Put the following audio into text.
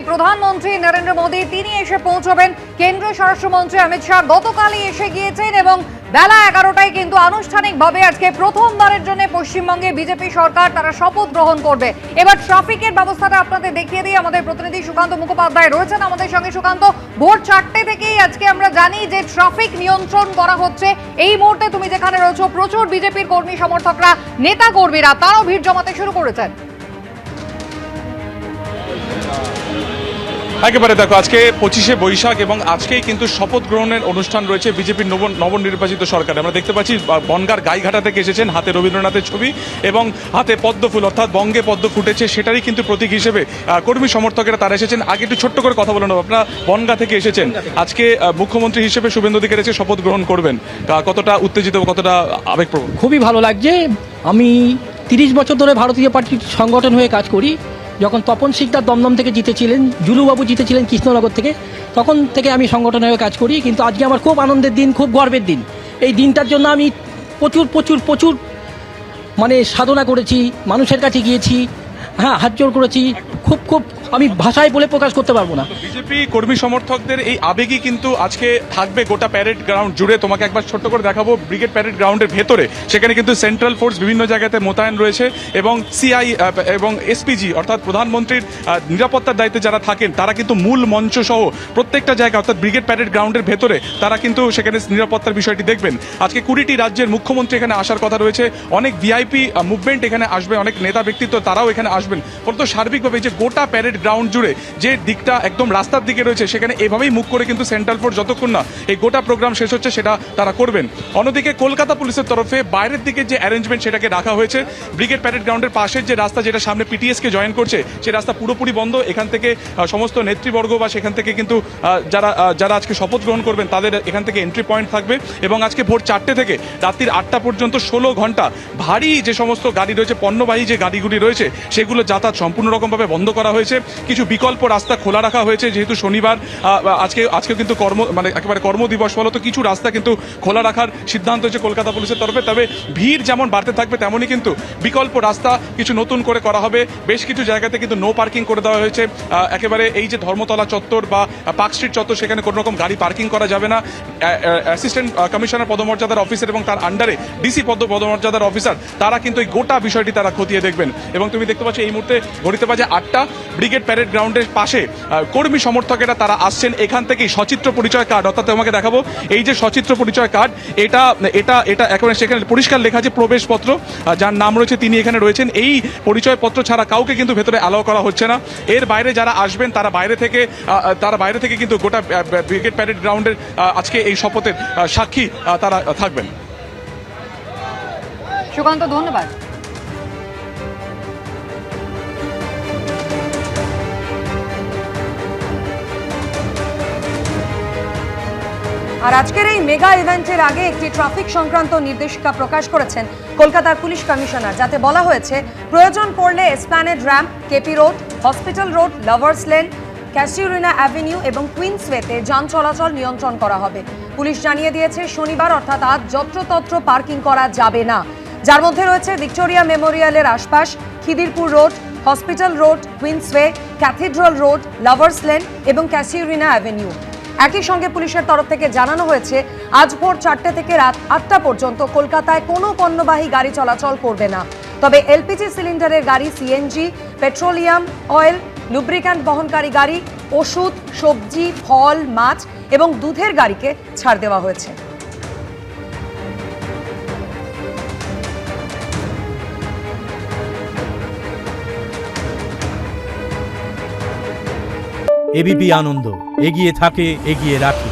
প্রধানমন্ত্রী নরেন্দ্র মোদী তিনি এসে পৌঁছবেন। কেন্দ্রীয় স্বরাষ্ট্রমন্ত্রী অমিত শাহ গতকালই এসে গিয়েছেন এবং বেলা 11টায় কিন্তু আনুষ্ঠানিকভাবে আজকে প্রথমবারের জন্য পশ্চিমবঙ্গে বিজেপি সরকার তারা শপথ গ্রহণ করবে। এবার ট্রাফিকের ব্যবস্থাটা আপনাদের দেখিয়ে দিই। আমাদের প্রতিনিধি সুকান্ত মুখোপাধ্যায় রয়েছেন আমাদের সঙ্গে। সুকান্ত, ভোর 4টে থেকেই আজকে আমরা জানি যে ট্রাফিক নিয়ন্ত্রণ করা হচ্ছে। এই মুহূর্তে তুমি যেখানে রয়েছো প্রচুর বিজেপির কর্মী সমর্থকরা, নেতা কর্মীরা তারাও ভিড় জমাতে শুরু করেছেন। একেবারে দেখো, আজকে 25শে বৈশাখ এবং আজকেই কিন্তু শপথ গ্রহণের অনুষ্ঠান রয়েছে বিজেপির নবনির্বাচিত সরকার। আমরা দেখতে পাচ্ছি বনগাঁর গাইঘাটা থেকে এসেছেন, হাতে রবীন্দ্রনাথের ছবি এবং হাতে পদ্মফুল, অর্থাৎ বঙ্গে পদ্ম ফুটেছে সেটারই কিন্তু প্রতীক হিসেবে কর্মী সমর্থকেরা তারা এসেছেন। আগে একটু ছোট্ট করে কথা বলে নেব, আপনারা বনগাঁ থেকে এসেছেন, আজকে মুখ্যমন্ত্রী হিসেবে শুভেন্দু অধিকারী এসে শপথ গ্রহণ করবেন, কতটা উত্তেজিত, কতটা আবেগপ্রবণ? খুবই ভালো লাগছে। আমি 30 বছর ধরে ভারতীয় পার্টির সংগঠন হয়ে কাজ করি। যখন তপন শিকদার দমদম থেকে জিতেছিলেন, জুলুবাবু জিতেছিলেন কৃষ্ণনগর থেকে, তখন থেকে আমি সংগঠন হয়ে কাজ করি। কিন্তু আজকে আমার খুব আনন্দের দিন, খুব গর্বের দিন। এই দিনটার জন্য আমি প্রচুর মানে সাধনা করেছি, মানুষের কাছে গিয়েছি, হাত জোড় করেছি। খুব আমি ভাষায় বলে প্রকাশ করতে পারবো না। বিজেপি কর্মী সমর্থকদের এই আবেগই কিন্তু আজকে থাকবে গোটা প্যারেড গ্রাউন্ড জুড়ে। তোমাকে একবার ছোট্ট করে দেখাবো, ব্রিগেড প্যারেড গ্রাউন্ডের ভেতরে সেখানে কিন্তু সেন্ট্রাল ফোর্স বিভিন্ন জায়গাতে মোতায়েন রয়েছে এবং সিআই এবং এসপিজি অর্থাৎ প্রধানমন্ত্রীর নিরাপত্তার দায়িত্বে যারা থাকেন তারা কিন্তু মূল মঞ্চ সহ প্রত্যেকটা জায়গা অর্থাৎ ব্রিগেড প্যারেড গ্রাউন্ডের ভেতরে তারা কিন্তু সেখানে নিরাপত্তার বিষয়টি দেখবেন। আজকে 20টি রাজ্যের মুখ্যমন্ত্রী এখানে আসার কথা রয়েছে, অনেক ভিআইপি মুভমেন্ট এখানে আসবে, অনেক নেতা ব্যক্তিত্ব তারাও এখানে আসবেন। ফলত সার্বিকভাবে যে গোটা প্যারেড গ্রাউন্ড জুড়ে যে দিকটা একদম রাস্তার দিকে রয়েছে সেখানে এভাবেই মুখ করে কিন্তু সেন্ট্রাল ফোর্স যতক্ষণ না এই গোটা প্রোগ্রাম শেষ হচ্ছে সেটা তারা করবেন। অন্যদিকে কলকাতা পুলিশের তরফে বাইরের দিকে যে অ্যারেঞ্জমেন্ট সেটাকে রাখা হয়েছে। ব্রিগেড প্যারেড গ্রাউন্ডের পাশের যে রাস্তা যেটা সামনে পিটিএসকে জয়েন করছে সেই রাস্তা পুরোপুরি বন্ধ। এখান থেকে সমস্ত নেতৃবর্গ বা সেখান থেকে কিন্তু যারা আজকে শপথ গ্রহণ করবেন তাদের এখান থেকে এন্ট্রি পয়েন্ট থাকবে এবং আজকে ভোর 4টে থেকে রাত্রির 8টা পর্যন্ত 16 ঘন্টা ভারী যে সমস্ত গাড়ি রয়েছে, পণ্যবাহী যে গাড়িগুলি রয়েছে সেগুলো যাতায়াত সম্পূর্ণ রকমভাবে বন্ধ করা হয়েছে। কিছু বিকল্প রাস্তা খোলা রাখা হয়েছে, যেহেতু শনিবার আজকে কিন্তু একেবারে কর্মদিবস, ফলত কিছু রাস্তা কিন্তু খোলা রাখার সিদ্ধান্ত হয়েছে কলকাতা পুলিশের তরফে। তবে ভিড় যেমন বাড়তে থাকবে তেমনই কিন্তু বিকল্প রাস্তা কিছু নতুন করে করা হবে। বেশ কিছু জায়গাতে কিন্তু নো পার্কিং করে দেওয়া হয়েছে। একেবারে এই যে ধর্মতলা চত্বর বা পার্ক স্ট্রিট চত্বর সেখানে কোনো রকম গাড়ি পার্কিং করা যাবে না। অ্যাসিস্ট্যান্ট কমিশনার পদমর্যাদার অফিসার এবং তার আন্ডারে ডিসি পদমর্যাদার অফিসার তারা কিন্তু এই গোটা বিষয়টি তারা খতিয়ে দেখবেন। এবং তুমি দেখতে পাচ্ছ এই মুহূর্তে ঘড়িতে বাজে 8টা, ব্রিগেড প্যারেড গ্রাউন্ডের পাশে কর্মী সমর্থকেরা তারা আসছেন। এখান থেকেই সচিত্র পরিচয় কার্ড, অর্থাৎ তোমাকে দেখাবো এই যে সচিত্র পরিচয় কার্ড, এটা একেবারে সেখানে পরিষ্কার লেখা আছে প্রবেশপত্র, যার নাম রয়েছে তিনি এখানে রয়েছেন। এই পরিচয়পত্র ছাড়া কাউকে কিন্তু ভেতরে অ্যালাউ করা হচ্ছে না। এর বাইরে যারা আসবেন তারা বাইরে থেকে কিন্তু গোটা ব্রিগেড প্যারেড গ্রাউন্ডের আজকে এই শপথের সাক্ষী তারা থাকবেন। সুকান্ত, ধন্যবাদ। আর আজকের এই মেগা ইভেন্টের আগে একটি ট্রাফিক সংক্রান্ত নির্দেশিকা প্রকাশ করেছেন কলকাতার পুলিশ কমিশনার, যাতে বলা হয়েছে প্রয়োজন পড়লে Esplanade Ramp, KP Road, Hospital Road, Lovers Lane, Casuarina Avenue এবং কুইন্সওয়েতে যান চলাচল নিয়ন্ত্রণ করা হবে। পুলিশ জানিয়ে দিয়েছে শনিবার অর্থাৎ আজ যত্রতত্র পার্কিং করা যাবে না, যার মধ্যে রয়েছে ভিক্টোরিয়া মেমোরিয়ালের আশপাশ, Khidirpur Road, Hospital Road, Queensway, Cathedral Road, Lovers Lane এবং ক্যাসিউরিনা অ্যাভিনিউ। একই সঙ্গে পুলিশের তরফ থেকে জানানো হয়েছে আজ ভোর 4টে থেকে রাত 8টা পর্যন্ত কলকাতায় কোনো পণ্যবাহী গাড়ি চলাচল করবে না। তবে এলপিজি সিলিন্ডারের গাড়ি, সিএনজি, পেট্রোলিয়াম, অয়েল, লুব্রিক্যান্ট বহনকারী গাড়ি, ওষুধ, সবজি, ফল, মাছ এবং দুধের গাড়িকে ছাড় দেওয়া হয়েছে। এবিপি আনন্দ, এগিয়ে থাকে, এগিয়ে রাখে।